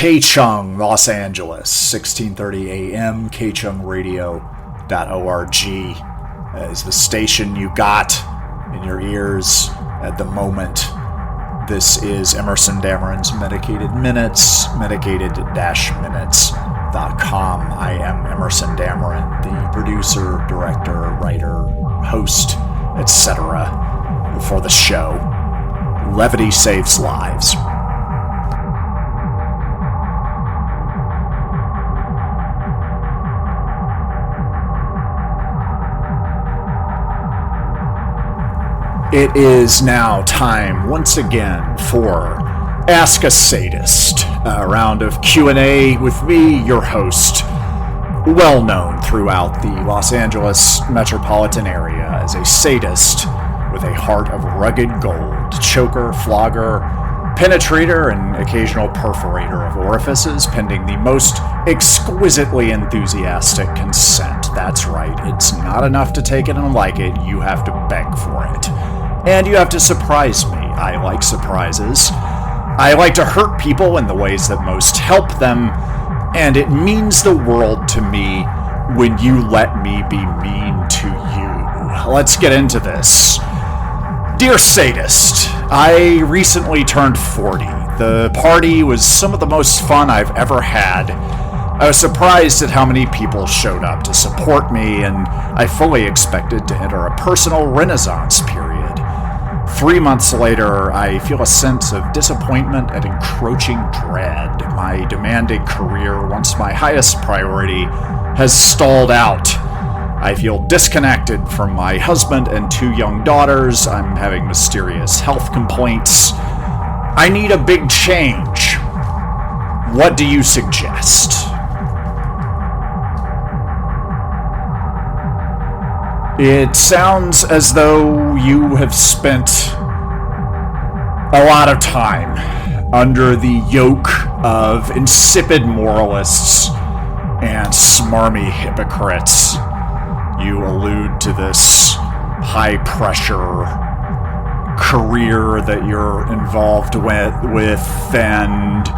K-Chung, Los Angeles, 16:30 a.m., kchungradio.org is the station you got in your ears at the moment. This is Emerson Dameron's Medicated Minutes, medicated-minutes.com. I am Emerson Dameron, the producer, director, writer, host, etc. for the show. Levity saves lives. It is now time once again for Ask a Sadist, a round of Q&A with me, your host, well known throughout the Los Angeles metropolitan area as a sadist with a heart of rugged gold, choker, flogger, penetrator, and occasional perforator of orifices, pending the most exquisitely enthusiastic consent. That's right, it's not enough to take it and like it, you have to beg for it. And you have to surprise me. I like surprises. I like to hurt people in the ways that most help them, and it means the world to me when you let me be mean to you. Let's get into this. Dear Sadist, I recently turned 40. The party was some of the most fun I've ever had. I was surprised at how many people showed up to support me, and I fully expected to enter a personal renaissance period. 3 months later, I feel a sense of disappointment and encroaching dread. My demanding career, once my highest priority, has stalled out. I feel disconnected from my husband and 2 young daughters. I'm having mysterious health complaints. I need a big change. What do you suggest? It sounds as though you have spent a lot of time under the yoke of insipid moralists and smarmy hypocrites. You allude to this high-pressure career that you're involved with, and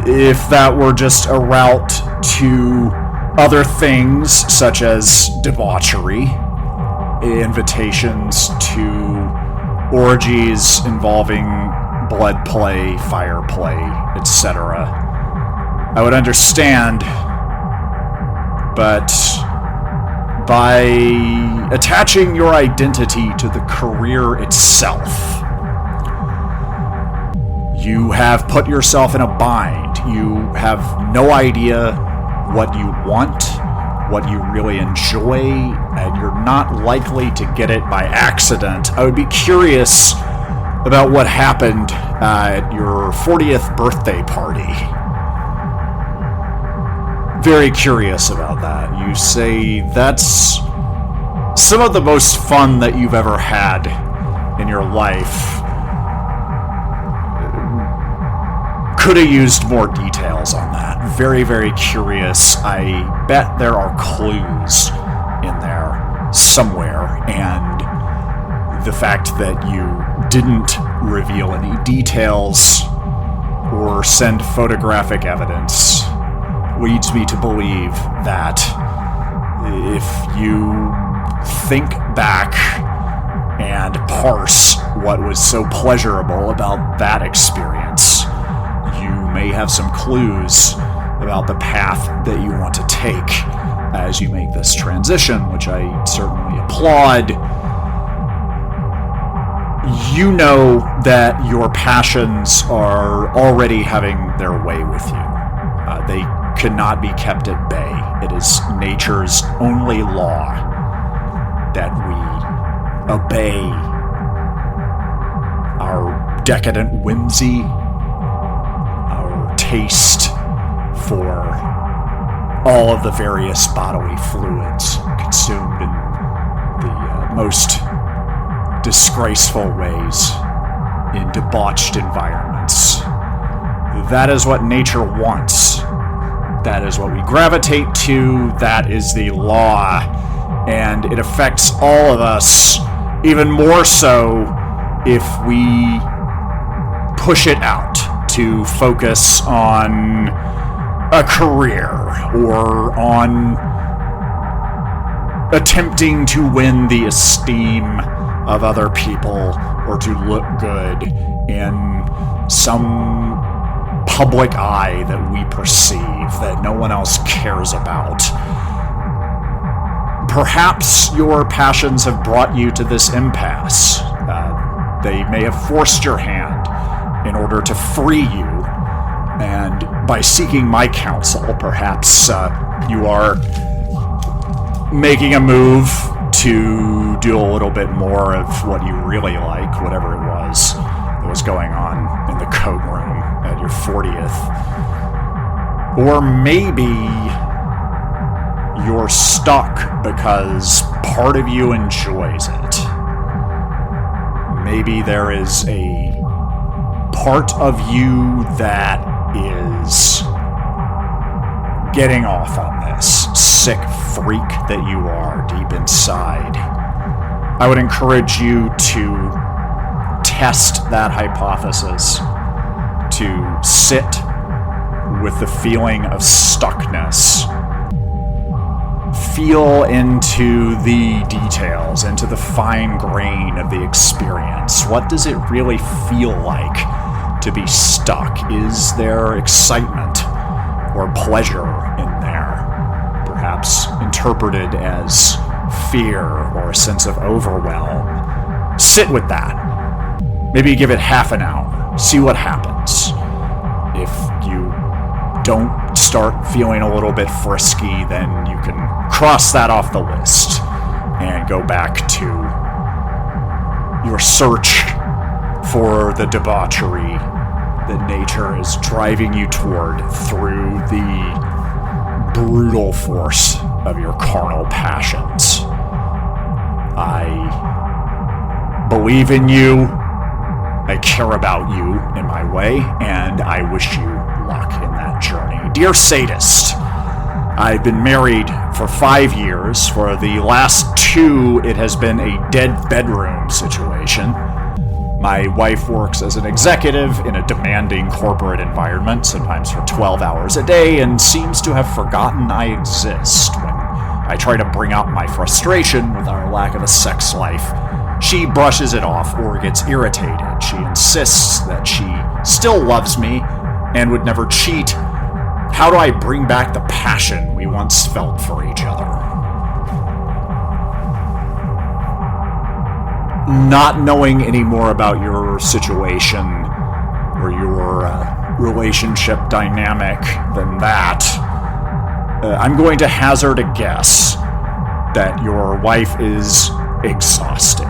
if that were just a route to other things such as debauchery, invitations to orgies involving blood play, fire play, etc., I would understand, but by attaching your identity to the career itself, you have put yourself in a bind. You have no idea what you want, what you really enjoy, and you're not likely to get it by accident. I would be curious about what happened at your 40th birthday party. Very curious about that. You say that's some of the most fun that you've ever had in your life. Could have used more details on that. Very, very curious. I bet there are clues in there somewhere, and the fact that you didn't reveal any details or send photographic evidence leads me to believe that if you think back and parse what was so pleasurable about that experience, you may have some clues about the path that you want to take as you make this transition, which I certainly applaud. You know that your passions are already having their way with you. They cannot be kept at bay. It is nature's only law that we obey our decadent whimsy, taste for all of the various bodily fluids consumed in the most disgraceful ways in debauched environments. That is what nature wants. That is what we gravitate to. That is the law. And it affects all of us, even more so if we push it out to focus on a career or on attempting to win the esteem of other people or to look good in some public eye that we perceive that no one else cares about. Perhaps your passions have brought you to this impasse. They may have forced your hand in order to free you, and by seeking my counsel, perhaps you are making a move to do a little bit more of what you really like, whatever it was that was going on in the code room at your 40th. Or maybe you're stuck because part of you enjoys it. Maybe there is a part of you that is getting off on this sick freak that you are deep inside. I would encourage you to test that hypothesis, to sit with the feeling of stuckness. Feel into the details, into the fine grain of the experience. What does it really feel like to be stuck? Is there excitement or pleasure in there? Perhaps interpreted as fear or a sense of overwhelm. Sit with that. Maybe give it half an hour. See what happens. If you don't start feeling a little bit frisky, then you can cross that off the list and go back to your search for the debauchery that nature is driving you toward through the brutal force of your carnal passions. I believe in you, I care about you in my way, and I wish you luck in that journey. Dear Sadist, I've been married for 5 years. For the last 2, it has been a dead bedroom situation. My wife works as an executive in a demanding corporate environment, sometimes for 12 hours a day, and seems to have forgotten I exist. When I try to bring out my frustration with our lack of a sex life, she brushes it off or gets irritated. She insists that she still loves me and would never cheat. How do I bring back the passion we once felt for each other? Not knowing any more about your situation or your relationship dynamic than that, I'm going to hazard a guess that your wife is exhausted.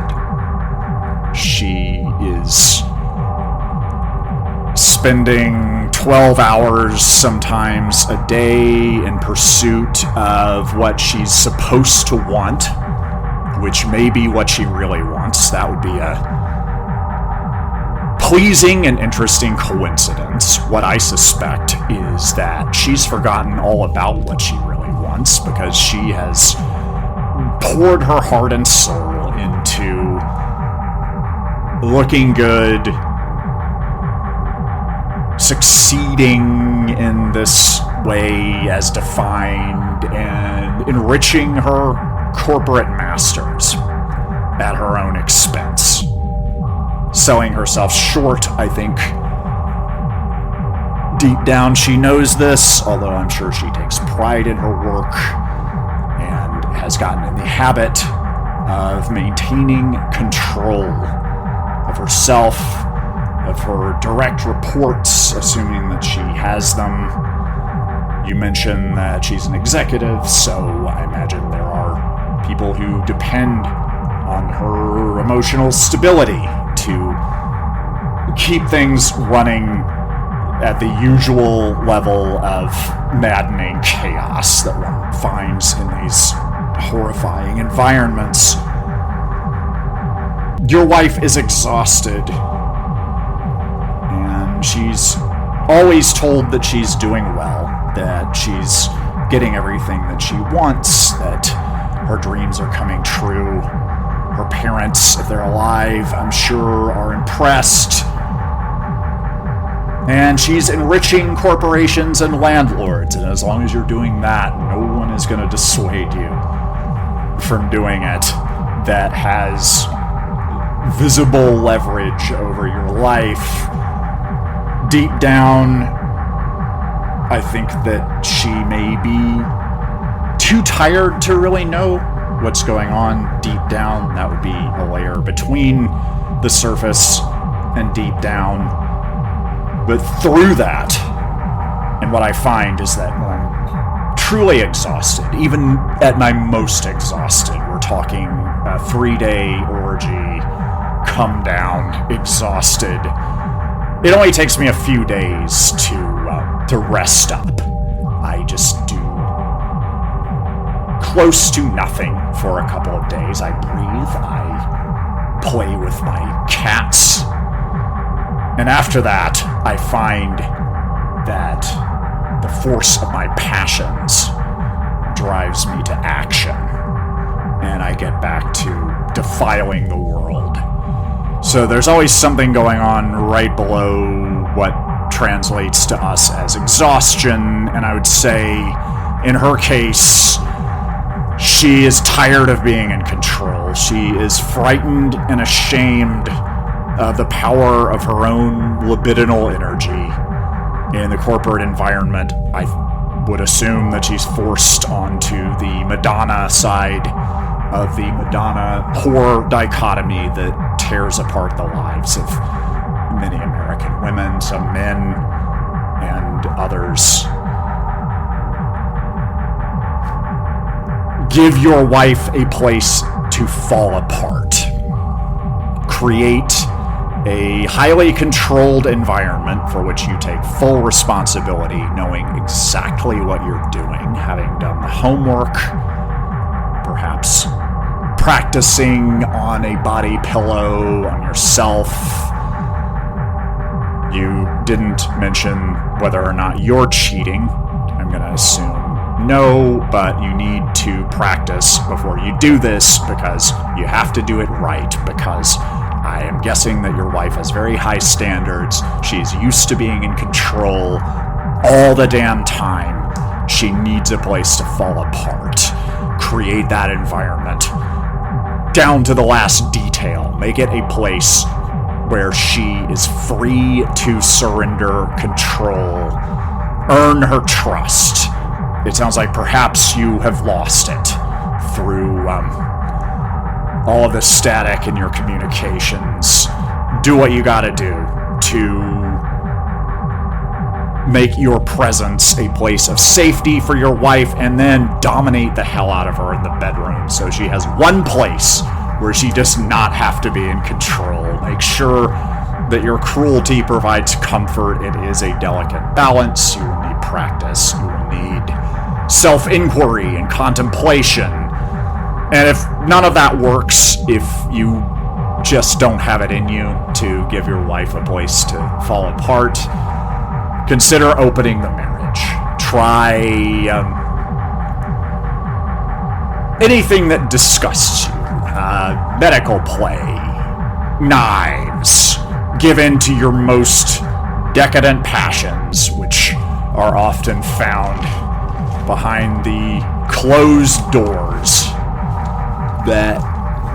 She is spending 12 hours sometimes a day in pursuit of what she's supposed to want, which may be what she really wants. That would be a pleasing and interesting coincidence. What I suspect is that she's forgotten all about what she really wants because she has poured her heart and soul into looking good, succeeding in this way as defined, and enriching her corporate masters at her own expense. Selling herself short, I think. Deep down she knows this, although I'm sure she takes pride in her work and has gotten in the habit of maintaining control of herself, of her direct reports, assuming that she has them. You mentioned that she's an executive, so I imagine there are people who depend on her emotional stability to keep things running at the usual level of maddening chaos that one finds in these horrifying environments. Your wife is exhausted, and she's always told that she's doing well, that she's getting everything that she wants, that her dreams are coming true. Her parents, if they're alive, I'm sure are impressed. And she's enriching corporations and landlords, and as long as you're doing that, no one is going to dissuade you from doing it. That has visible leverage over your life. Deep down, I think that she may be too tired to really know what's going on deep down. That would be a layer between the surface and deep down. But through that, and what I find is that when I'm truly exhausted, even at my most exhausted, we're talking a 3-day orgy, come down, exhausted. It only takes me a few days to rest up. I just do close to nothing for a couple of days. I breathe, I play with my cats. And after that, I find that the force of my passions drives me to action, and I get back to defiling the world. So there's always something going on right below what translates to us as exhaustion, and I would say, in her case, she is tired of being in control. She is frightened and ashamed of the power of her own libidinal energy in the corporate environment. I would assume that she's forced onto the Madonna side of the Madonna-whore dichotomy that tears apart the lives of many American women, some men, and others. Give your wife a place to fall apart. Create a highly controlled environment for which you take full responsibility, knowing exactly what you're doing, having done the homework, perhaps practicing on a body pillow on yourself. You didn't mention whether or not you're cheating. I'm going to assume no, but you need to practice before you do this because you have to do it right, because I am guessing that your wife has very high standards. She's used to being in control all the damn time. She needs a place to fall apart. Create that environment down to the last detail. Make it a place where she is free to surrender control. Earn her trust. It sounds like perhaps you have lost it through all of the static in your communications. Do what you gotta do to make your presence a place of safety for your wife, and then dominate the hell out of her in the bedroom so she has one place where she does not have to be in control. Make sure that your cruelty provides comfort. It is a delicate balance. You will need practice. You will need self-inquiry and contemplation. And if none of that works, if you just don't have it in you to give your wife a place to fall apart, consider opening the marriage. Try anything that disgusts you. Medical play, knives. Give in to your most decadent passions, which are often found behind the closed doors that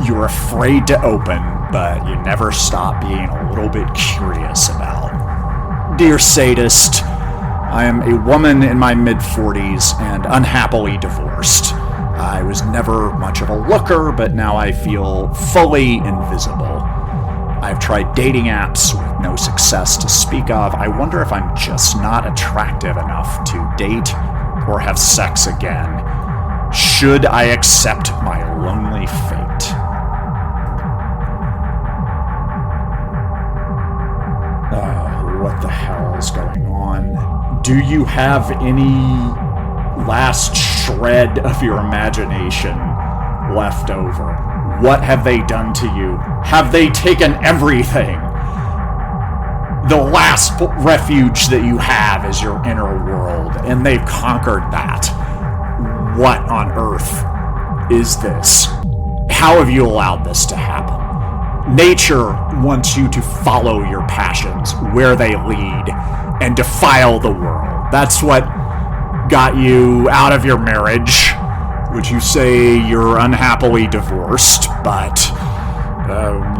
you're afraid to open, but you never stop being a little bit curious about. Dear Sadist, I am a woman in my mid-40s and unhappily divorced. I was never much of a looker, but now I feel fully invisible. I've tried dating apps with no success to speak of. I wonder if I'm just not attractive enough to date or have sex again. Should I accept my lonely fate? What the hell is going on? Do you have any last shred of your imagination left over? What have they done to you? Have they taken everything? The last refuge that you have is your inner world, and they've conquered that. What on earth is this? How have you allowed this to happen? Nature wants you to follow your passions where they lead and defile the world. That's what got you out of your marriage, which you say you're unhappily divorced, but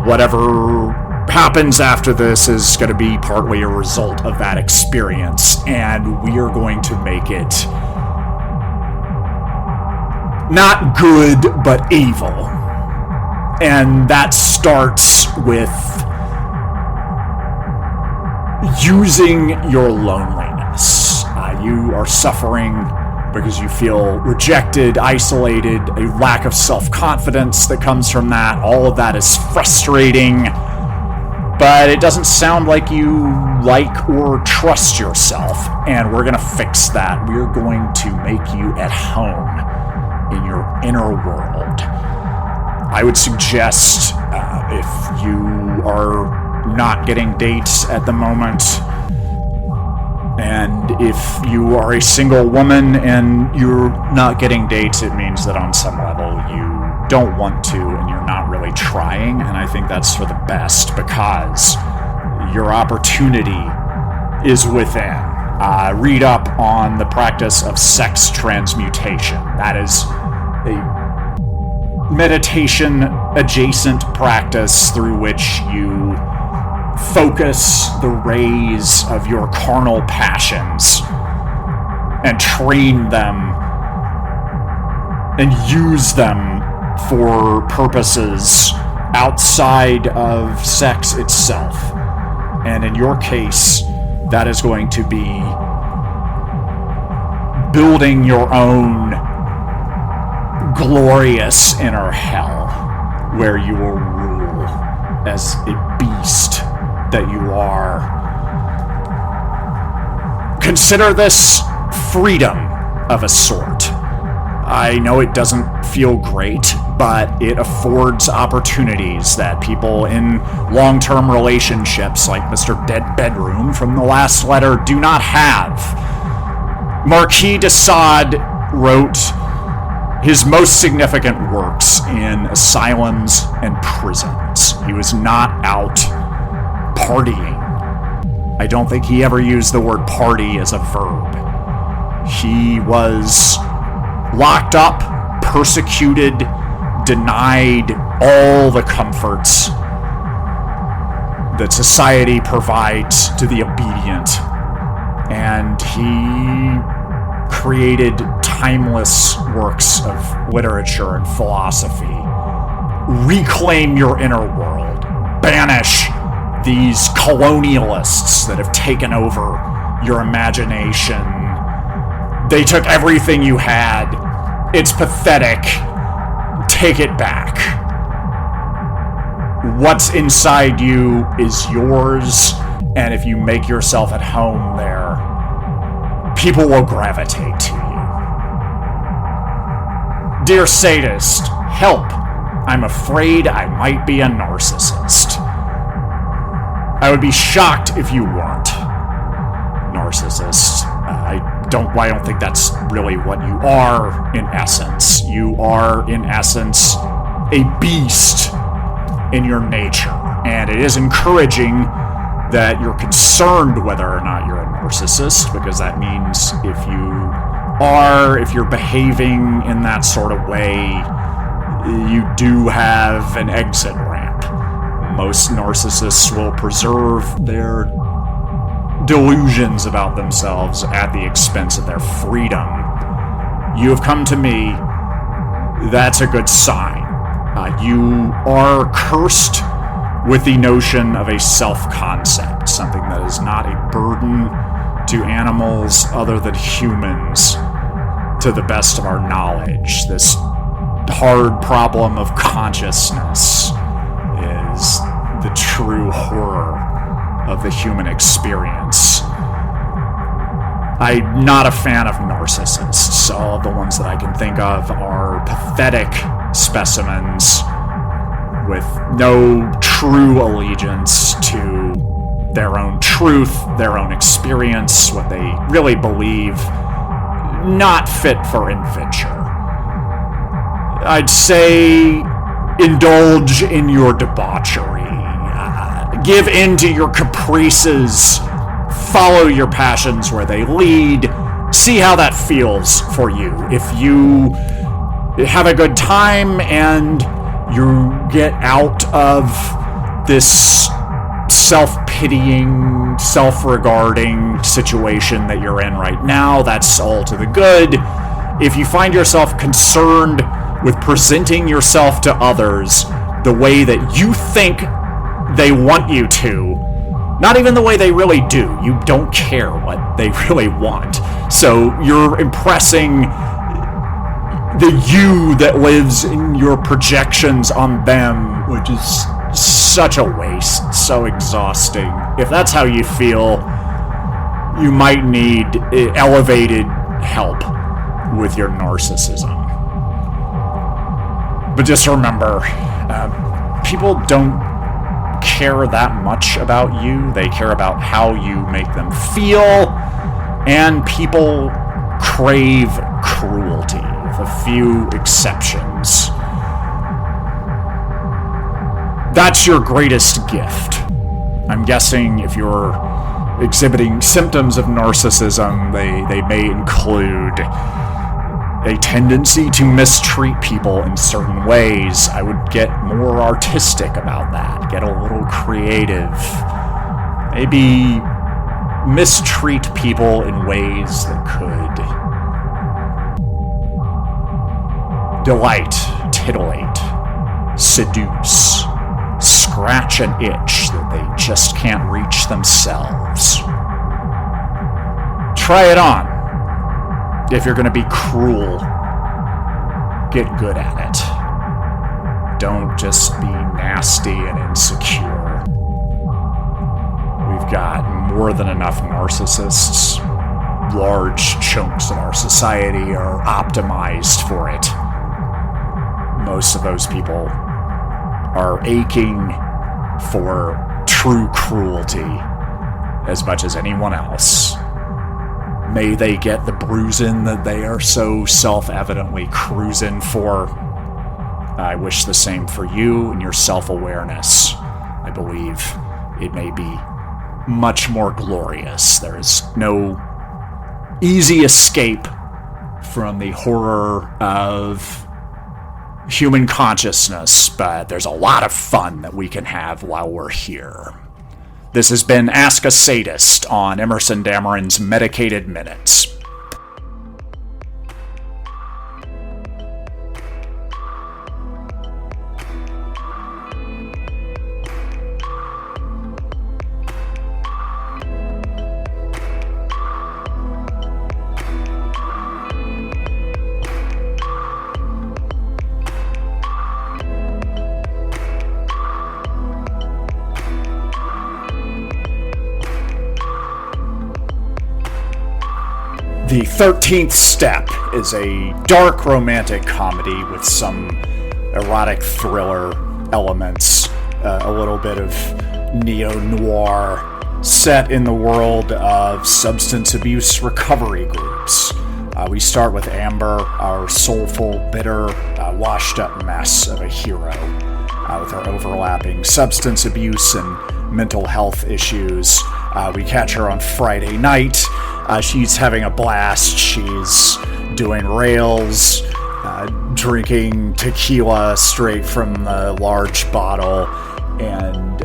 whatever happens after this is going to be partly a result of that experience, and we are going to make it not good, but evil. And that starts with using your loneliness. You are suffering because you feel rejected, isolated, a lack of self-confidence that comes from that. All of that is frustrating, but it doesn't sound like you like or trust yourself, and we're going to fix that. We're going to make you at home in your inner world. I would suggest, if you are not getting dates at the moment, and if you are a single woman and you're not getting dates, it means that on some level you don't want to and you're not really trying, and I think that's for the best, because your opportunity is within. Read up on the practice of sex transmutation. That is a meditation adjacent practice through which you focus the rays of your carnal passions and train them and use them for purposes outside of sex itself. And in your case, that is going to be building your own glorious inner hell, where you will rule as a beast that you are. Consider this freedom of a sort. I know it doesn't feel great, but it affords opportunities that people in long-term relationships, like Mr. Dead Bedroom from the last letter, do not have. Marquis de Sade wrote his most significant works in asylums and prisons. He was not out partying. I don't think he ever used the word party as a verb. He was locked up, persecuted, denied all the comforts that society provides to the obedient. And he created timeless works of literature and philosophy. Reclaim your inner world. Banish these colonialists that have taken over your imagination. They took everything you had. It's pathetic. Take it back. What's inside you is yours, and if you make yourself at home there, people will gravitate to you. Dear Sadist, help. I'm afraid I might be a narcissist. I would be shocked if you weren't. Narcissist. I don't think that's really what you are in essence. You are, in essence, a beast in your nature. And it is encouraging that you're concerned whether or not you're a narcissist, because that means if you're behaving in that sort of way, you do have an exit ramp. Most narcissists will preserve their delusions about themselves at the expense of their freedom. You have come to me. That's a good sign. You are cursed with the notion of a self-concept, something that is not a burden to animals other than humans, to the best of our knowledge. This hard problem of consciousness is the true horror of the human experience. I'm not a fan of narcissists. All of the ones that I can think of are pathetic specimens with no true allegiance to their own truth, their own experience, what they really believe, not fit for adventure. I'd say indulge in your debauchery. give in to your caprices, follow your passions where they lead, see how that feels for you. If you have a good time and you get out of this self-pitying, self-regarding situation that you're in right now, that's all to the good. If you find yourself concerned with presenting yourself to others the way that you think they want you to, not even the way they really do, you don't care what they really want, so you're impressing the you that lives in your projections on them, which is such a waste, so exhausting. If that's how you feel, you might need elevated help with your narcissism. But just remember, people don't care that much about you. They care about how you make them feel, and people crave cruelty, with a few exceptions. That's your greatest gift. I'm guessing if you're exhibiting symptoms of narcissism, they may include a tendency to mistreat people in certain ways. I would get more artistic about that, get a little creative. Maybe mistreat people in ways that could delight, titillate, seduce, scratch an itch that they just can't reach themselves. Try it on. If you're going to be cruel, get good at it. Don't just be nasty and insecure. We've got more than enough narcissists. Large chunks of our society are optimized for it. Most of those people are aching for true cruelty as much as anyone else. May they get the bruising that they are so self-evidently cruising for. I wish the same for you and your self-awareness. I believe it may be much more glorious. There is no easy escape from the horror of human consciousness, but there's a lot of fun that we can have while we're here. This has been Ask a Sadist on Emerson Dameron's Medicated Minutes. The 13th Step is a dark romantic comedy with some erotic thriller elements, a little bit of neo-noir, set in the world of substance abuse recovery groups. We start with Amber, our soulful, bitter, washed-up mess of a hero, with her overlapping substance abuse and mental health issues. We catch her on Friday night. She's having a blast. She's doing rails, drinking tequila straight from the large bottle, and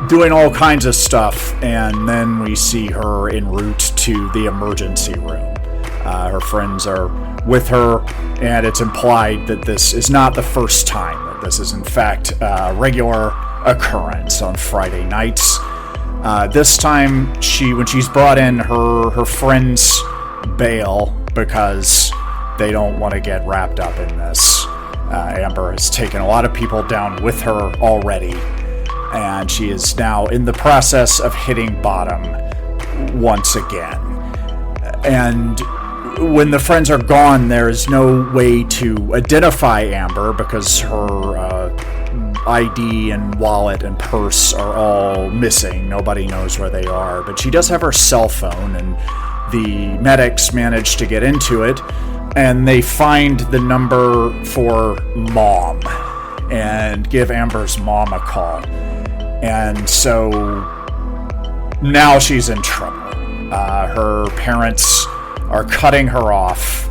doing all kinds of stuff. And then we see her en route to the emergency room. Her friends are with her, and it's implied that this is not the first time, that this is in fact a regular occurrence on Friday nights. This time, when she's brought in, her friends bail because they don't want to get wrapped up in this. Amber has taken a lot of people down with her already, and she is now in the process of hitting bottom once again. And when the friends are gone, there's no way to identify Amber because her ID and wallet and purse are all missing. Nobody knows where they are, but she does have her cell phone, and the medics manage to get into it, and they find the number for Mom and give Amber's mom a call. And so now she's in trouble. Her parents are cutting her off,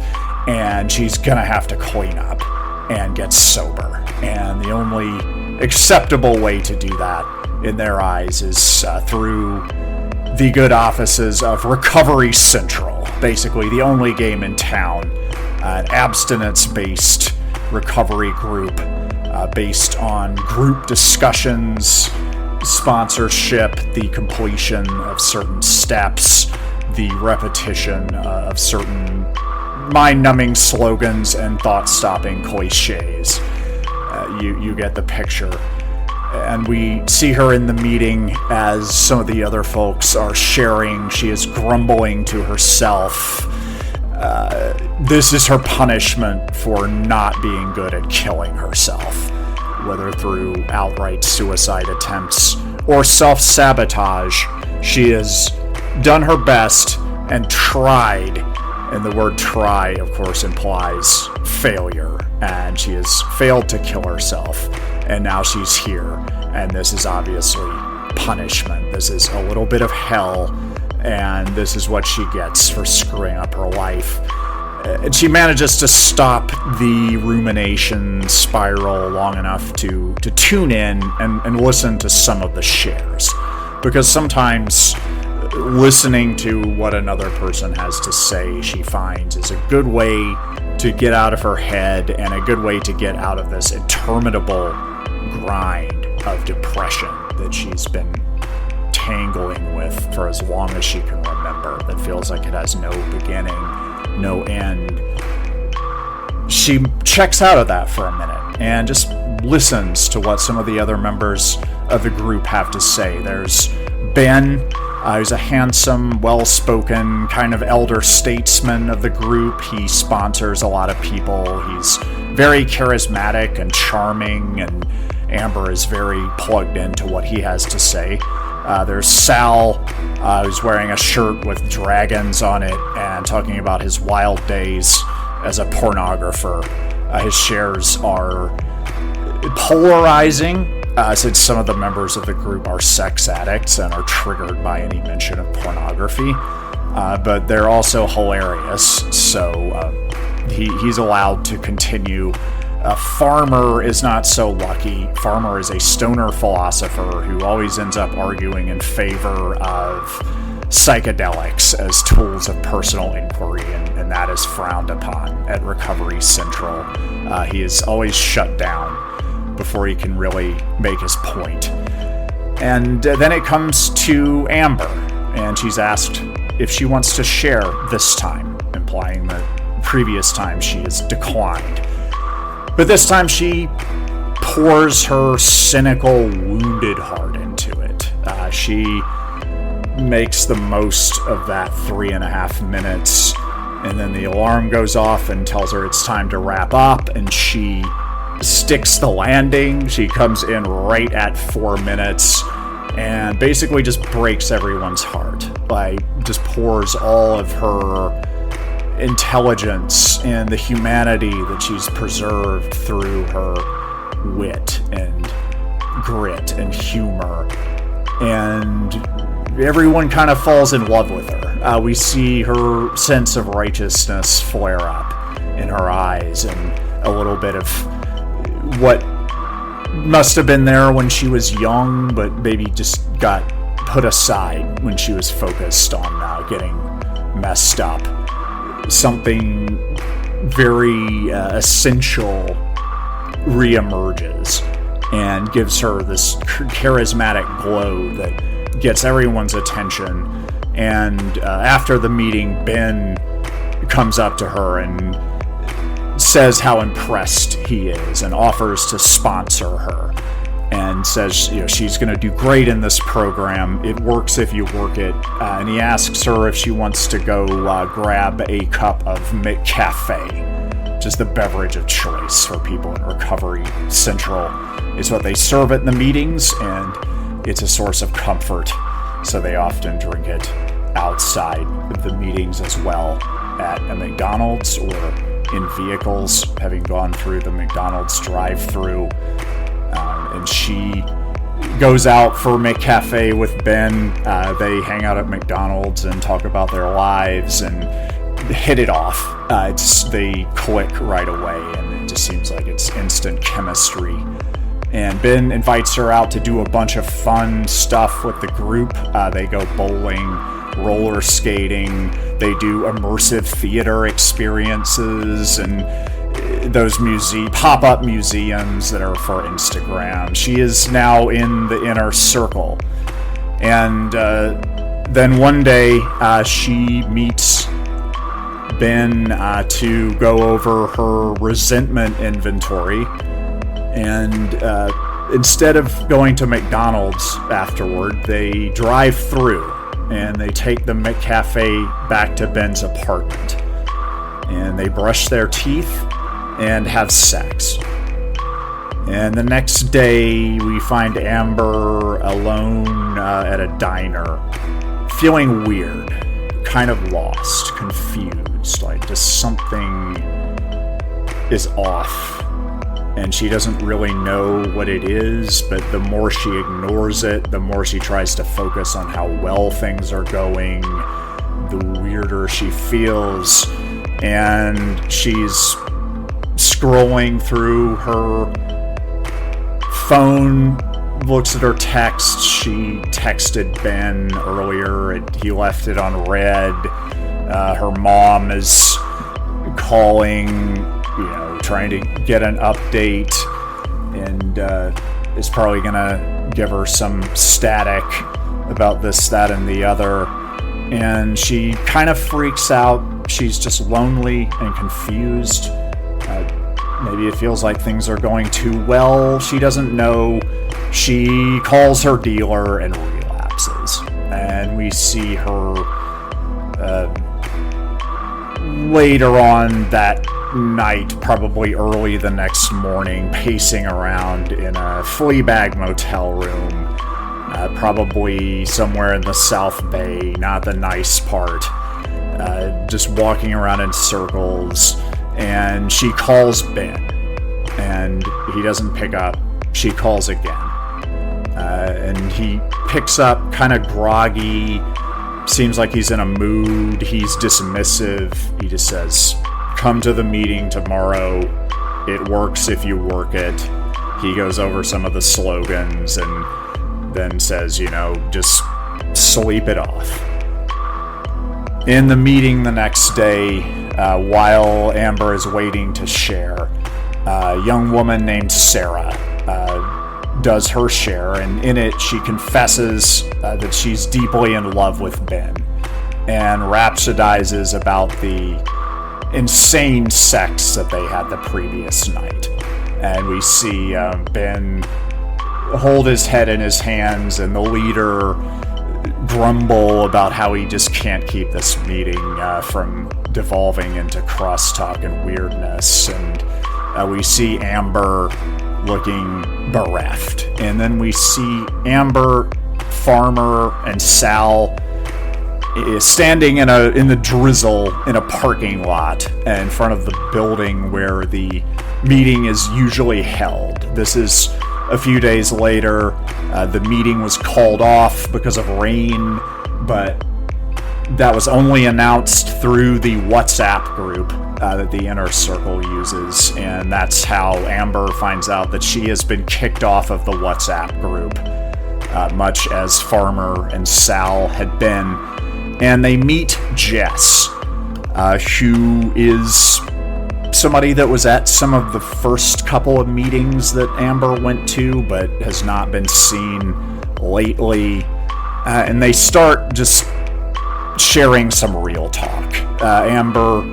and she's gonna have to clean up and get sober. And the only acceptable way to do that in their eyes is through the good offices of Recovery Central, basically the only game in town, an abstinence-based recovery group based on group discussions, sponsorship, the completion of certain steps, the repetition of certain mind-numbing slogans and thought-stopping cliches. You get the picture. And we see her in the meeting as some of the other folks are sharing. She is grumbling to herself. This is her punishment for not being good at killing herself, whether through outright suicide attempts or self-sabotage. She has done her best and tried, and the word try, of course, implies failure, and she has failed to kill herself, and now she's here, and this is obviously punishment. This is a little bit of hell, and this is what she gets for screwing up her life. And she manages to stop the rumination spiral long enough to tune in and listen to some of the shares. Because sometimes listening to what another person has to say, she finds, is a good way to get out of her head and a good way to get out of this interminable grind of depression that she's been tangling with for as long as she can remember, that feels like it has no beginning, no end. She checks out of that for a minute and just listens to what some of the other members of the group have to say. There's Ben, who's a handsome, well-spoken, kind of elder statesman of the group. He sponsors a lot of people. He's very charismatic and charming, and Amber is very plugged into what he has to say. There's Sal, who's wearing a shirt with dragons on it and talking about his wild days as a pornographer. His shares are polarizing, since some of the members of the group are sex addicts and are triggered by any mention of pornography, but they're also hilarious, so he's allowed to continue. Farmer is not so lucky. Farmer is a stoner philosopher who always ends up arguing in favor of psychedelics as tools of personal inquiry, and that is frowned upon at Recovery Central. He is always shut down before he can really make his point. And then it comes to Amber, and she's asked if she wants to share this time, implying that previous time she has declined. But this time she pours her cynical, wounded heart into it. She makes the most of that 3.5 minutes, and then the alarm goes off and tells her it's time to wrap up, and she sticks the landing. She comes in right at 4 minutes and basically just breaks everyone's heart by just pours all of her intelligence and the humanity that she's preserved through her wit and grit and humor, and everyone kind of falls in love with her. We see her sense of righteousness flare up in her eyes, and a little bit of what must have been there when she was young, but maybe just got put aside when she was focused on getting messed up. Something very essential reemerges and gives her this charismatic glow that gets everyone's attention. And after the meeting, Ben comes up to her and says how impressed he is and offers to sponsor her, and says, she's going to do great in this program. It works if you work it. And he asks her if she wants to go grab a cup of McCafe, which is the beverage of choice for people in Recovery Central. It's what they serve at the meetings, and it's a source of comfort, so they often drink it outside of the meetings as well, at a McDonald's or in vehicles, having gone through the McDonald's drive-thru. And she goes out for McCafe with Ben. They hang out at McDonald's and talk about their lives and hit it off. They click right away, and it just seems like it's instant chemistry. And Ben invites her out to do a bunch of fun stuff with the group. They go bowling, roller skating, they do immersive theater experiences, and those pop-up museums that are for Instagram. She is now in the inner circle. And then one day she meets Ben to go over her resentment inventory. And instead of going to McDonald's afterward, they drive through and they take the McCafe back to Ben's apartment. And they brush their teeth and have sex. And the next day, we find Amber alone at a diner, feeling weird, kind of lost, confused, like just something is off. And she doesn't really know what it is, but the more she ignores it, the more she tries to focus on how well things are going, the weirder she feels. And she's scrolling through her phone, looks at her text. She texted Ben earlier, and he left it on red. Her mom is calling, trying to get an update, and is probably gonna give her some static about this, that, and the other. And she kind of freaks out. She's just lonely and confused. Maybe it feels like things are going too well. She doesn't know. She calls her dealer and relapses. And we see her later on that night, probably early the next morning, pacing around in a Fleabag motel room, probably somewhere in the South Bay, not the nice part, just walking around in circles. And she calls Ben, and he doesn't pick up. She calls again, and he picks up kind of groggy, seems like he's in a mood. He's dismissive. He just says, "Come to the meeting tomorrow. It works if you work it." He goes over some of the slogans and then says, just sleep it off. In the meeting the next day, while Amber is waiting to share, a young woman named Sarah does her share, and in it she confesses that she's deeply in love with Ben and rhapsodizes about the insane sex that they had the previous night. And we see Ben hold his head in his hands, and the leader grumble about how he just can't keep this meeting from devolving into crosstalk and weirdness. And we see Amber looking bereft. And then we see Amber, Farmer, and Sal standing in the drizzle in a parking lot in front of the building where the meeting is usually held. This is a few days later. The meeting was called off because of rain, but that was only announced through the WhatsApp group that the Inner Circle uses, and that's how Amber finds out that she has been kicked off of the WhatsApp group, much as Farmer and Sal had been. And they meet Jess, who is somebody that was at some of the first couple of meetings that Amber went to, but has not been seen lately. And they start just sharing some real talk. Amber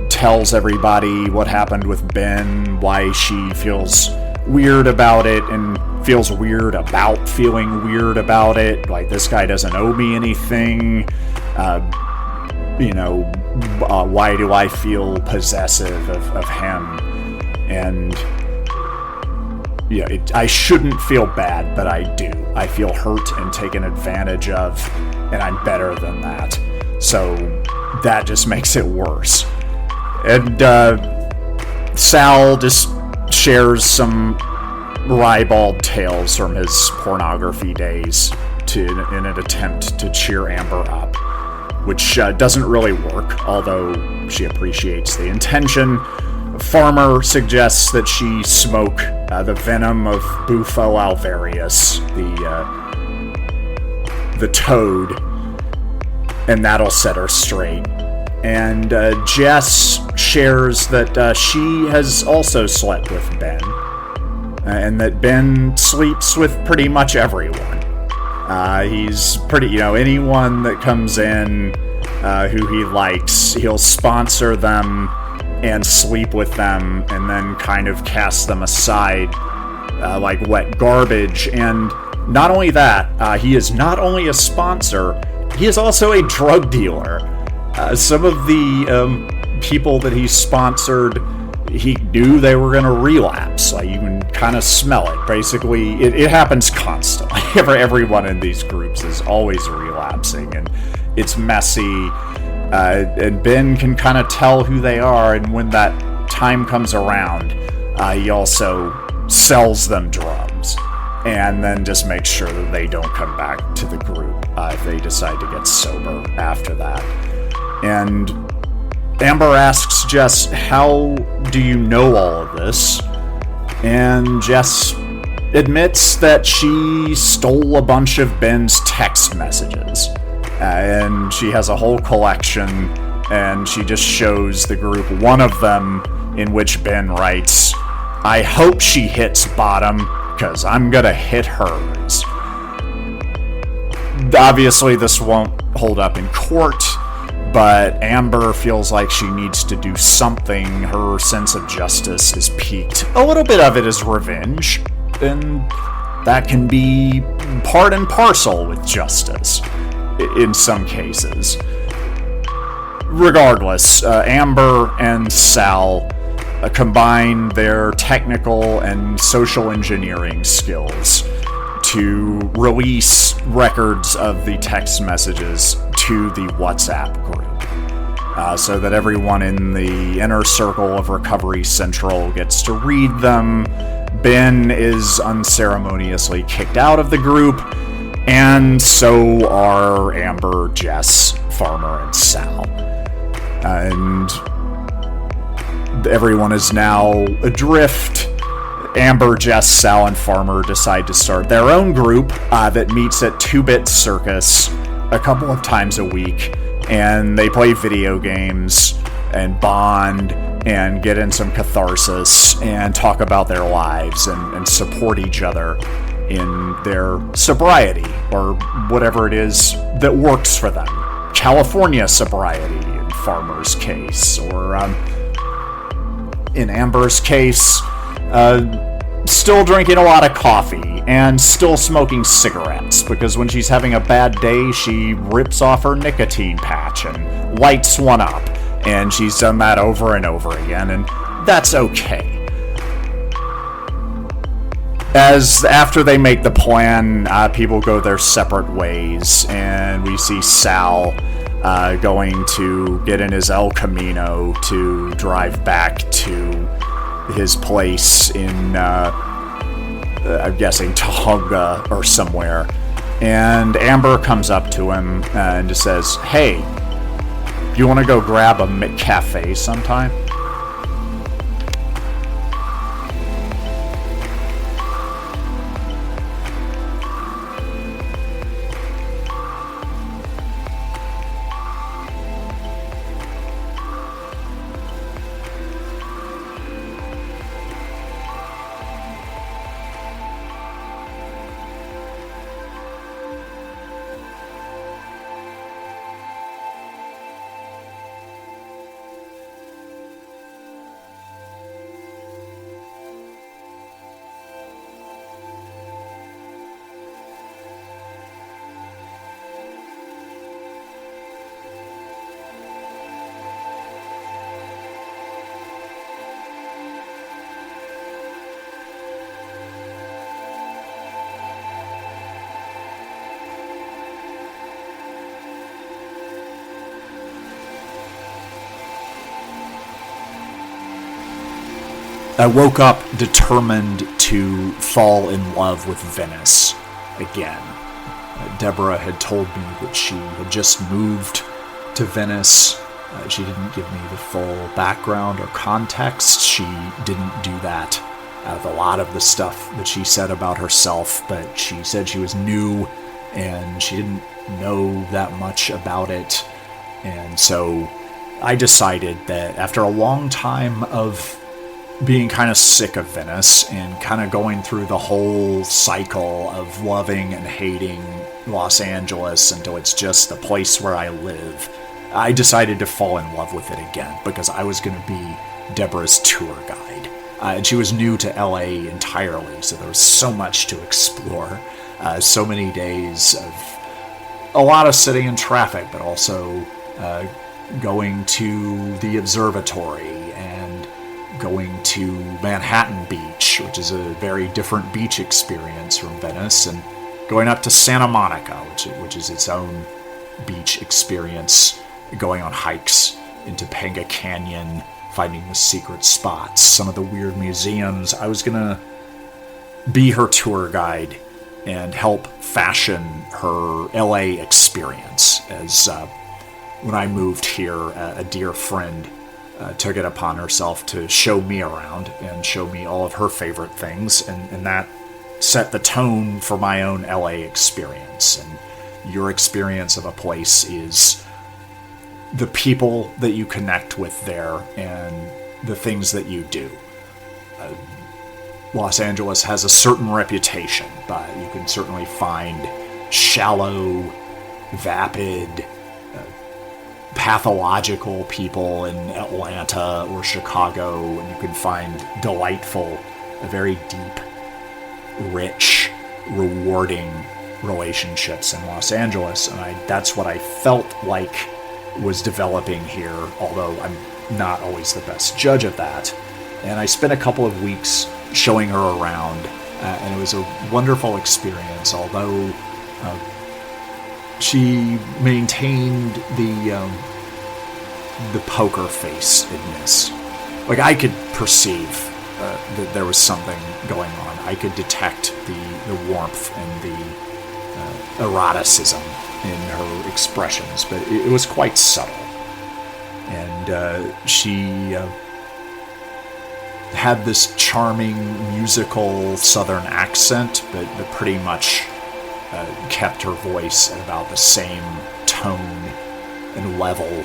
tells everybody what happened with Ben, why she feels weird about it, and feels weird about feeling weird about it. Like, this guy doesn't owe me anything. Why do I feel possessive of him? And I shouldn't feel bad, but I do. I feel hurt and taken advantage of, and I'm better than that. So that just makes it worse. And Sal just shares some ribald tales from his pornography days in an attempt to cheer Amber up, which doesn't really work, although she appreciates the intention. Farmer suggests that she smoke the venom of Bufo alvarius, the toad, and that'll set her straight. And Jess shares that she has also slept with Ben, and that Ben sleeps with pretty much everyone. He's pretty, anyone that comes in who he likes, he'll sponsor them and sleep with them, and then kind of cast them aside like wet garbage. And not only that, he is not only a sponsor, he is also a drug dealer. Some of the people that he sponsored, he knew they were going to relapse. Like, you can kind of smell it. Basically, it happens constantly. Everyone in these groups is always relapsing, and it's messy. And Ben can kind of tell who they are, and when that time comes around, he also sells them drugs, and then just makes sure that they don't come back to the group if they decide to get sober after that. And Amber asks Jess, how do you know all of this? And Jess admits that she stole a bunch of Ben's text messages. And she has a whole collection, and she just shows the group one of them in which Ben writes, "I hope she hits bottom, because I'm gonna hit hers." Obviously, this won't hold up in court, but Amber feels like she needs to do something. Her sense of justice is piqued. A little bit of it is revenge, and that can be part and parcel with justice in some cases. Regardless, Amber and Sal combine their technical and social engineering skills to release records of the text messages to the WhatsApp group, so that everyone in the inner circle of Recovery Central gets to read them. Ben is unceremoniously kicked out of the group, and so are Amber, Jess, Farmer, and Sal. And everyone is now adrift. Amber, Jess, Sal, and Farmer decide to start their own group that meets at 2-Bit Circus a couple of times a week, and they play video games and bond and get in some catharsis and talk about their lives and support each other in their sobriety, or whatever it is that works for them. California sobriety in Farmer's case, or in Amber's case, still drinking a lot of coffee and still smoking cigarettes, because when she's having a bad day, she rips off her nicotine patch and lights one up, and she's done that over and over again, and that's okay. As after they make the plan, people go their separate ways, and we see Sal going to get in his El Camino to drive back to his place in, I'm guessing, Tahunga or somewhere. And Amber comes up to him and just says, "Hey, you want to go grab a McCafe sometime?" I woke up determined to fall in love with Venice again. Deborah had told me that she had just moved to Venice. She didn't give me the full background or context. She didn't do that out of a lot of the stuff that she said about herself, but she said she was new and she didn't know that much about it. And so I decided that after a long time of being kind of sick of Venice and kind of going through the whole cycle of loving and hating Los Angeles until it's just the place where I live, I decided to fall in love with it again because I was going to be Deborah's tour guide. And she was new to LA entirely, so there was so much to explore. So many days of a lot of sitting in traffic, but also going to the observatory and going to Manhattan Beach, which is a very different beach experience from Venice, and going up to Santa Monica, which is its own beach experience, going on hikes into Topanga Canyon, finding the secret spots, some of the weird museums. I was going to be her tour guide and help fashion her LA experience. As when I moved here, a dear friend took it upon herself to show me around and show me all of her favorite things, and that set the tone for my own LA experience. And your experience of a place is the people that you connect with there and the things that you do. Los Angeles has a certain reputation, but you can certainly find shallow, vapid, pathological people in Atlanta or Chicago, and you can find delightful, very deep, rich, rewarding relationships in Los Angeles, and that's what I felt like was developing here, although I'm not always the best judge of that. And I spent a couple of weeks showing her around, and it was a wonderful experience, although she maintained the poker face in this. Like, I could perceive that there was something going on. I could detect the warmth and the eroticism in her expressions, but it was quite subtle. And she had this charming musical southern accent, but pretty much kept her voice at about the same tone and level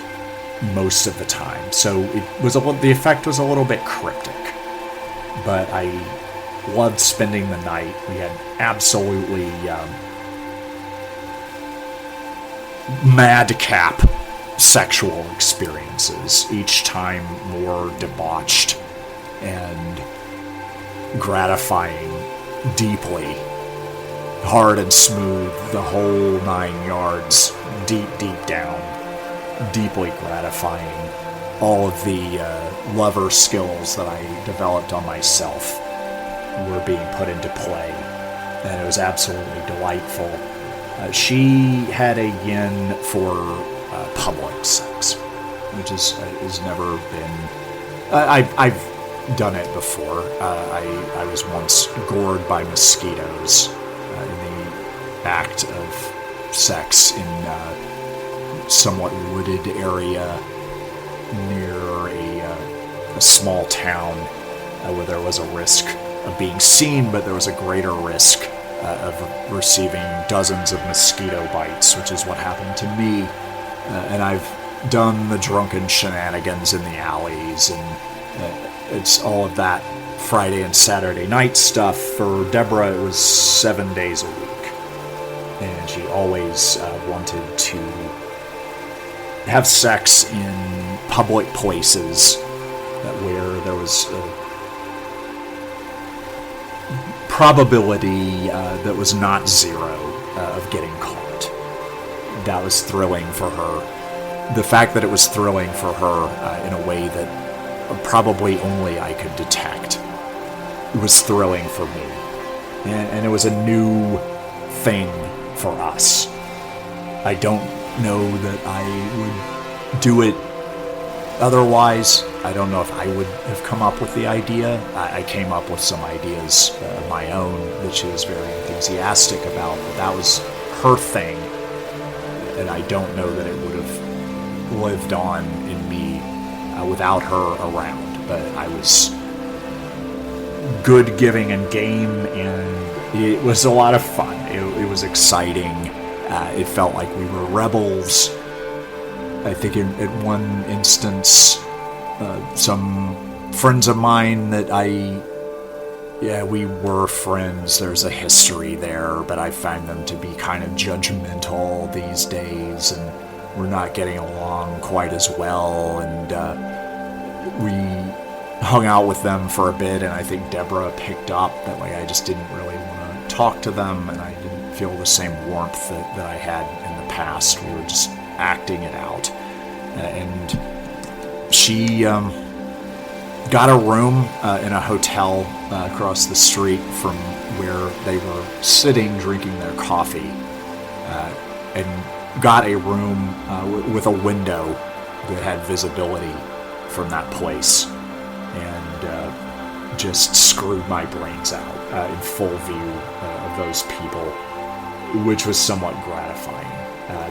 most of the time. So the effect was a little bit cryptic, but I loved spending the night. We had absolutely madcap sexual experiences, each time more debauched and gratifying deeply, hard and smooth, the whole 9 yards, deep down, deeply gratifying. All of the lover skills that I developed on myself were being put into play, and it was absolutely delightful. She had a yin for public sex, which has never been... I've done it before. I was once gored by mosquitoes in the act of sex in a somewhat wooded area near a small town where there was a risk of being seen, but there was a greater risk of receiving dozens of mosquito bites, which is what happened to me. And I've done the drunken shenanigans in the alleys, and it's all of that Friday and Saturday night stuff. For Deborah, it was 7 days a week, and she always wanted to have sex in public places where there was probability that was not zero of getting caught. That was thrilling for her. The fact that it was thrilling for her in a way that probably only I could detect, it was thrilling for me. And it was a new thing for us. I don't know that I would do it otherwise. I don't know if I would have come up with the idea. I came up with some ideas of my own that she was very enthusiastic about, but that was her thing, and I don't know that it would have lived on in me without her around. But I was good giving and game, and it was a lot of fun. It was exciting. It felt like we were rebels. I think in one instance, some friends of mine that we were friends. There's a history there, but I find them to be kind of judgmental these days, and we're not getting along quite as well. And we hung out with them for a bit, and I think Deborah picked up that I just didn't really want to talk to them, and I didn't feel the same warmth that I had in the past. We were just acting it out. And she got a room in a hotel across the street from where they were sitting drinking their coffee, and got a room with a window that had visibility from that place, and just screwed my brains out in full view of those people, which was somewhat gratifying.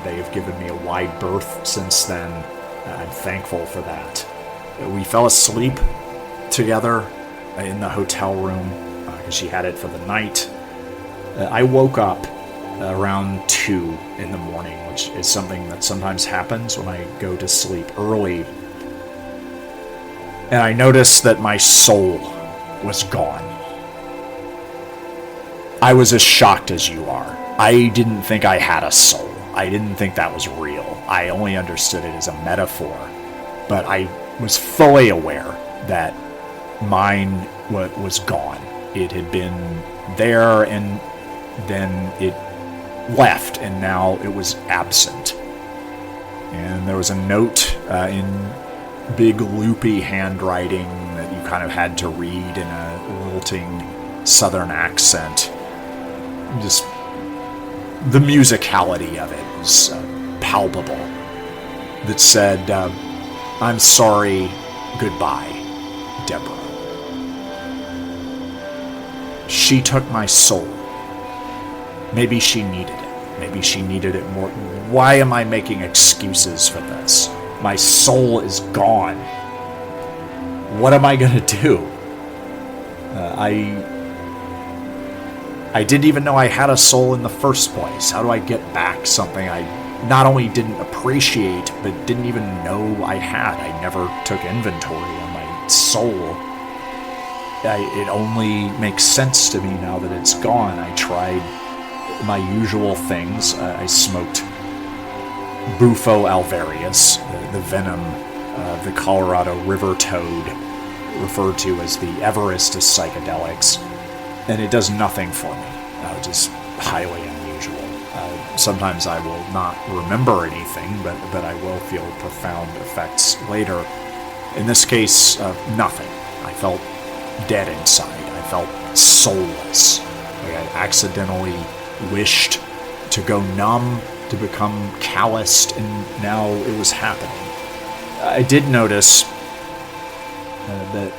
They have given me a wide berth since then. I'm thankful for that. We fell asleep together in the hotel room because she had it for the night. I woke up around 2 in the morning, which is something that sometimes happens when I go to sleep early. And I noticed that my soul was gone. I was as shocked as you are. I didn't think I had a soul. I didn't think that was real. I only understood it as a metaphor. But I was fully aware that mine was gone. It had been there, and then it left, and now it was absent. And there was a note in big loopy handwriting that you kind of had to read in a lilting southern accent. Just the musicality of it was palpable. That said, I'm sorry, goodbye, Deborah. She took my soul. Maybe she needed it. Maybe she needed it more. Why am I making excuses for this? My soul is gone. What am I gonna do? I didn't even know I had a soul in the first place. How do I get back something I not only didn't appreciate, but didn't even know I had? I never took inventory on my soul. It only makes sense to me now that it's gone. I tried my usual things. I smoked Bufo alvarius, the venom of the Colorado river toad, referred to as the Everest of psychedelics, and it does nothing for me, which is highly unusual. Sometimes I will not remember anything, but I will feel profound effects later. In this case, nothing. I felt dead inside. I felt soulless. I accidentally wished to go numb, to become calloused, and now it was happening. I did notice that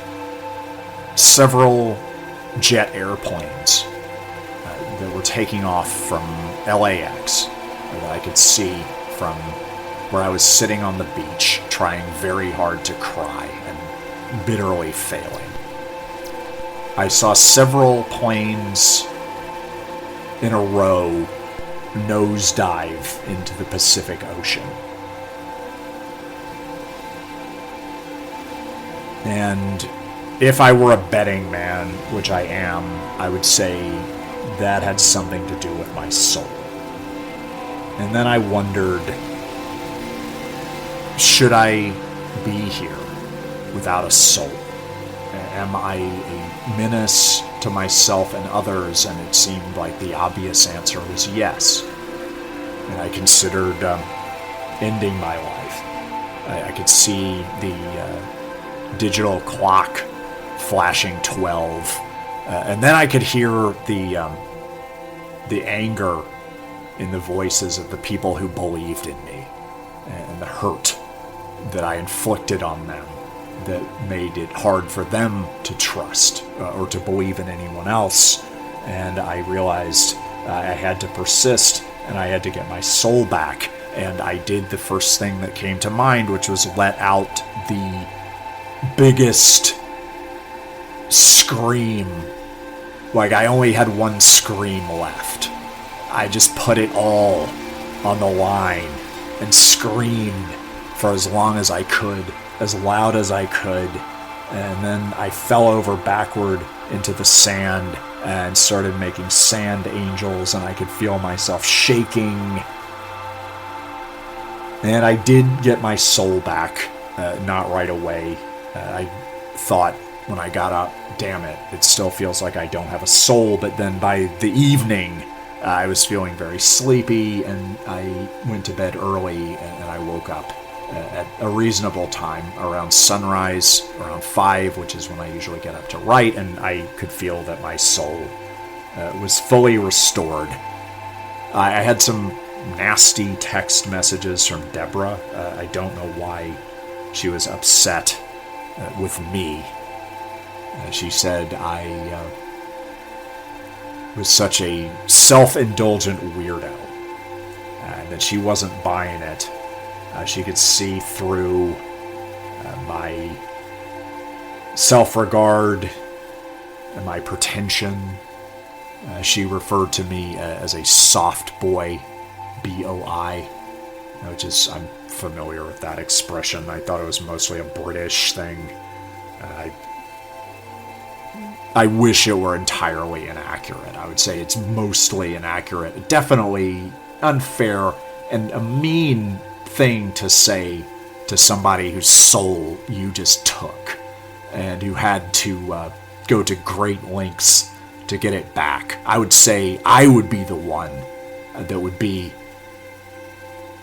several jet airplanes that were taking off from LAX that I could see from where I was sitting on the beach trying very hard to cry and bitterly failing. I saw several planes in a row nosedive into the Pacific Ocean. And if I were a betting man, which I am, I would say that had something to do with my soul. And then I wondered, should I be here without a soul? Am I a menace to myself and others? And it seemed like the obvious answer was yes. And I considered ending my life. I could see the digital clock flashing 12, and then I could hear the anger in the voices of the people who believed in me, and the hurt that I inflicted on them. that made it hard for them to trust or to believe in anyone else. And I realized I had to persist and I had to get my soul back. And I did the first thing that came to mind, which was let out the biggest scream. Like, I only had one scream left. I just put it all on the line and screamed for as long as I could, as loud as I could. And then I fell over backward into the sand and started making sand angels, and I could feel myself shaking. And I did get my soul back, not right away. I thought when I got up, damn it, it still feels like I don't have a soul. But then by the evening, I was feeling very sleepy, and I went to bed early, and I woke up at a reasonable time, around sunrise, around 5, which is when I usually get up to write, and I could feel that my soul was fully restored. I had some nasty text messages from Deborah. I don't know why she was upset with me. She said I was such a self-indulgent weirdo, that she wasn't buying it. She could see through my self-regard and my pretension. She referred to me as a soft boy, B-O-I, which is, I'm familiar with that expression. I thought it was mostly a British thing. I wish it were entirely inaccurate. I would say it's mostly inaccurate. Definitely unfair and a mean thing to say to somebody whose soul you just took and who had to go to great lengths to get it back. I would say I would be the one that would be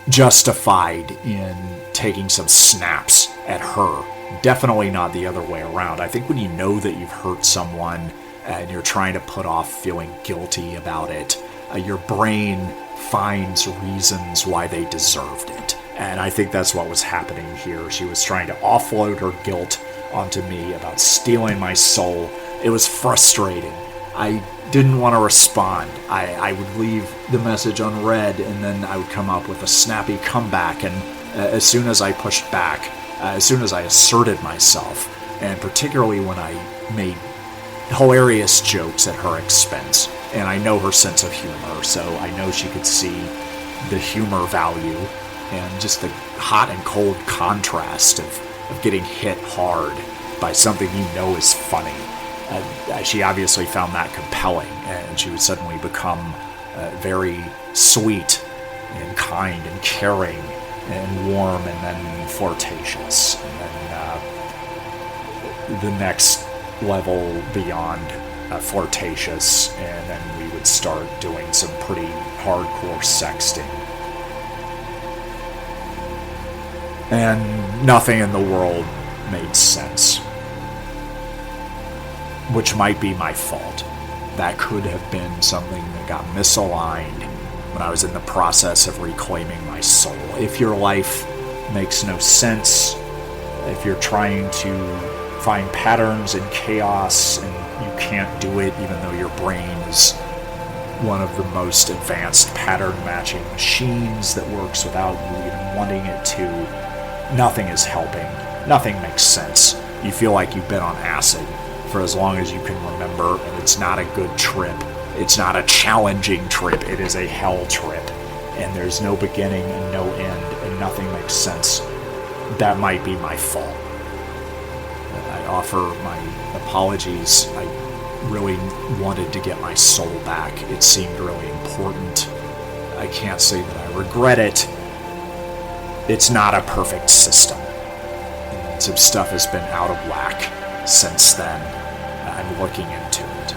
justified in taking some snaps at her. Definitely not the other way around. I think when you know that you've hurt someone and you're trying to put off feeling guilty about it, your brain finds reasons why they deserved it. And I think that's what was happening here. She was trying to offload her guilt onto me about stealing my soul. It was frustrating. I didn't want to respond. I would leave the message unread, and then I would come up with a snappy comeback, and as soon as I pushed back, as soon as I asserted myself, and particularly when I made hilarious jokes at her expense, and I know her sense of humor, so I know she could see the humor value and just the hot and cold contrast of getting hit hard by something you know is funny. She obviously found that compelling, and she would suddenly become very sweet and kind and caring and warm, and then flirtatious, and then the next level beyond flirtatious, and then we would start doing some pretty hardcore sexting. And nothing in the world made sense. Which might be my fault. That could have been something that got misaligned when I was in the process of reclaiming my soul. If your life makes no sense, if you're trying to find patterns in chaos and you can't do it even though your brain is one of the most advanced pattern matching machines that works without you even wanting it to, nothing is helping. Nothing makes sense. You feel like you've been on acid for as long as you can remember, and it's not a good trip. It's not a challenging trip. It is a hell trip. And there's no beginning and no end, and nothing makes sense. That might be my fault. I offer my apologies. I really wanted to get my soul back. It seemed really important. I can't say that I regret it. It's not a perfect system. And some stuff has been out of whack since then. I'm looking into it.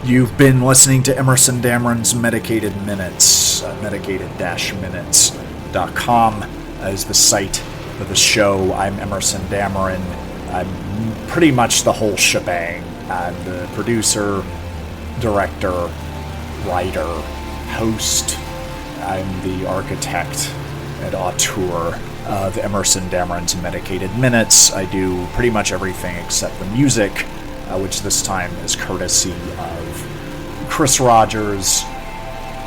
You've been listening to Emerson Dameron's Medicated Minutes. Medicated-minutes.com is the site for the show. I'm Emerson Dameron. I'm pretty much the whole shebang. I'm the producer, director, writer, host. I'm the architect and auteur of Emerson Dameron's Medicated Minutes. I do pretty much everything except the music, which this time is courtesy of Chris Rogers,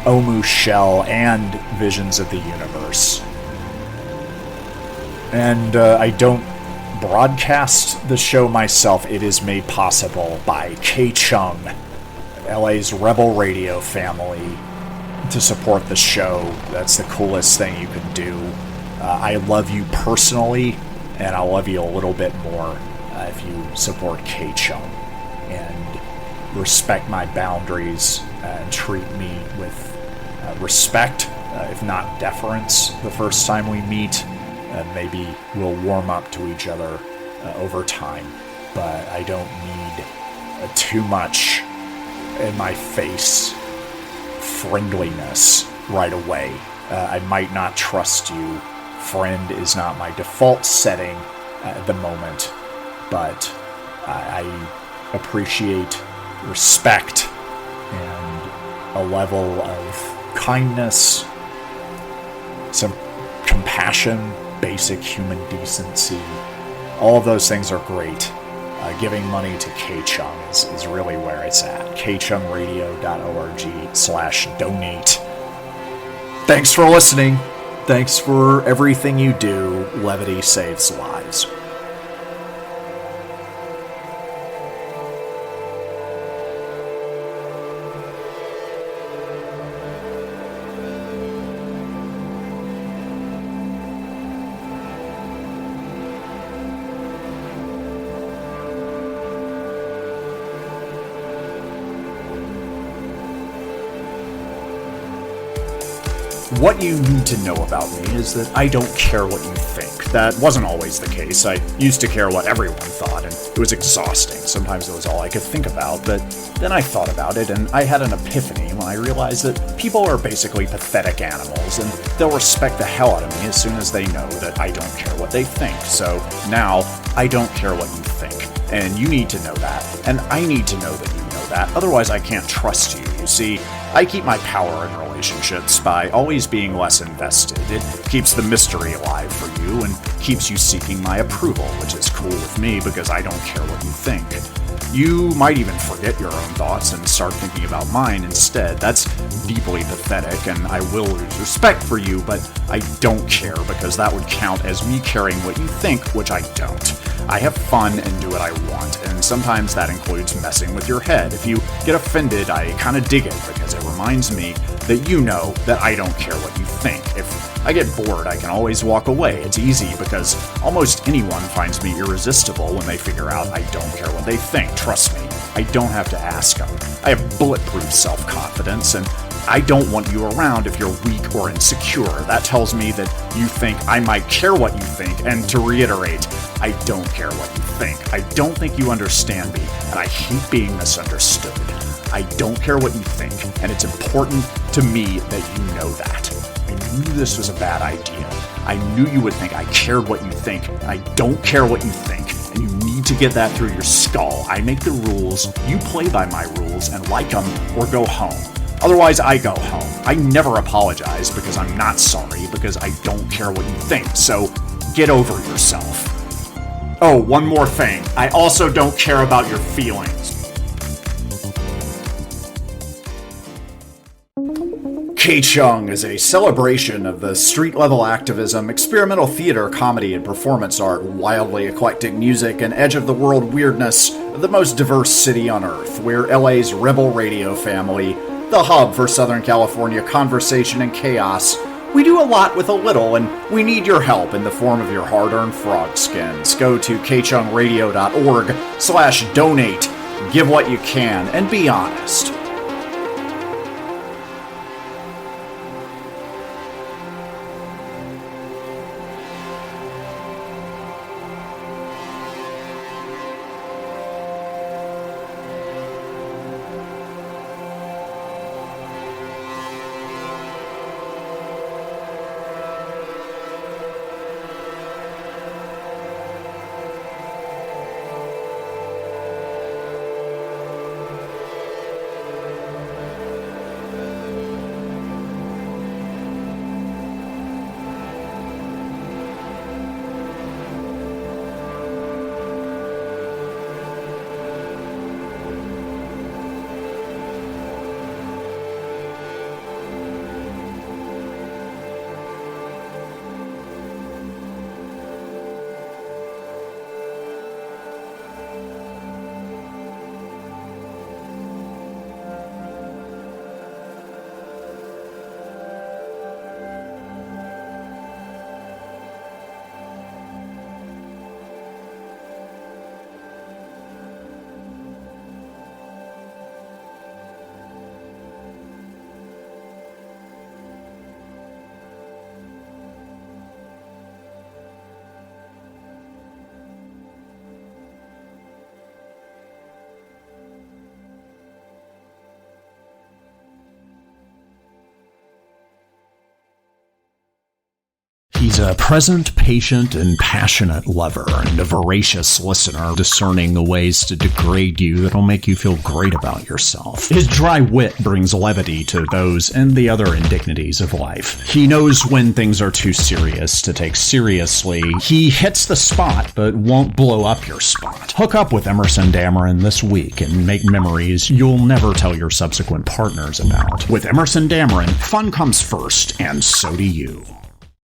Omu Shell, and Visions of the Universe. And I don't broadcast the show myself. It is made possible by K Chung, LA's Rebel Radio family, to support the show. That's the coolest thing you can do. I love you personally, and I'll love you a little bit more if you support K Chung and respect my boundaries and treat me with respect, if not deference, the first time we meet. Maybe we'll warm up to each other over time, but I don't need too much in my face friendliness right away. I might not trust you. Friend is not my default setting at the moment, but I appreciate respect and a level of kindness, some compassion, basic human decency. All of those things are great. Giving money to K-Chung is really where it's at. kchungradio.org/donate. Thanks for listening. Thanks for everything you do. Levity saves lives. What you need to know about me is that I don't care what you think. That wasn't always the case. I used to care what everyone thought, and it was exhausting. Sometimes it was all I could think about, but then I thought about it, and I had an epiphany when I realized that people are basically pathetic animals, and they'll respect the hell out of me as soon as they know that I don't care what they think. So now, I don't care what you think, and you need to know that, and I need to know that you know that, otherwise I can't trust you. You see, I keep my power in relationships by always being less invested. It keeps the mystery alive for you and keeps you seeking my approval, which is cool with me because I don't care what you think. You might even forget your own thoughts and start thinking about mine instead. That's deeply pathetic, and I will lose respect for you, but I don't care because that would count as me caring what you think, which I don't. I have fun and do what I want, and sometimes that includes messing with your head. If you get offended, I kind of dig it because it reminds me that you know that I don't care what you think. If I get bored, I can always walk away. It's easy because almost anyone finds me irresistible when they figure out I don't care what they think. Trust me, I don't have to ask them. I have bulletproof self-confidence, and I don't want you around if you're weak or insecure. That tells me that you think I might care what you think, and to reiterate, I don't care what you think. I don't think you understand me, and I hate being misunderstood. I don't care what you think, and it's important to me that you know that. I knew this was a bad idea. I knew you would think I cared what you think. I don't care what you think, and you need to get that through your skull. I make the rules, you play by my rules, and like them, or go home. Otherwise, I go home. I never apologize because I'm not sorry, because I don't care what you think, so get over yourself. Oh, one more thing. I also don't care about your feelings. K-Chung is a celebration of the street-level activism, experimental theater, comedy, and performance art, wildly eclectic music, and edge-of-the-world weirdness of the most diverse city on Earth. We're LA's Rebel Radio family, the hub for Southern California conversation and chaos. We do a lot with a little, and we need your help in the form of your hard-earned frog skins. Go to kchungradio.org/donate. Give what you can, and be honest. He's a present, patient, and passionate lover, and a voracious listener, discerning the ways to degrade you that'll make you feel great about yourself. His dry wit brings levity to those and the other indignities of life. He knows when things are too serious to take seriously. He hits the spot, but won't blow up your spot. Hook up with Emerson Dameron this week and make memories you'll never tell your subsequent partners about. With Emerson Dameron, fun comes first, and so do you.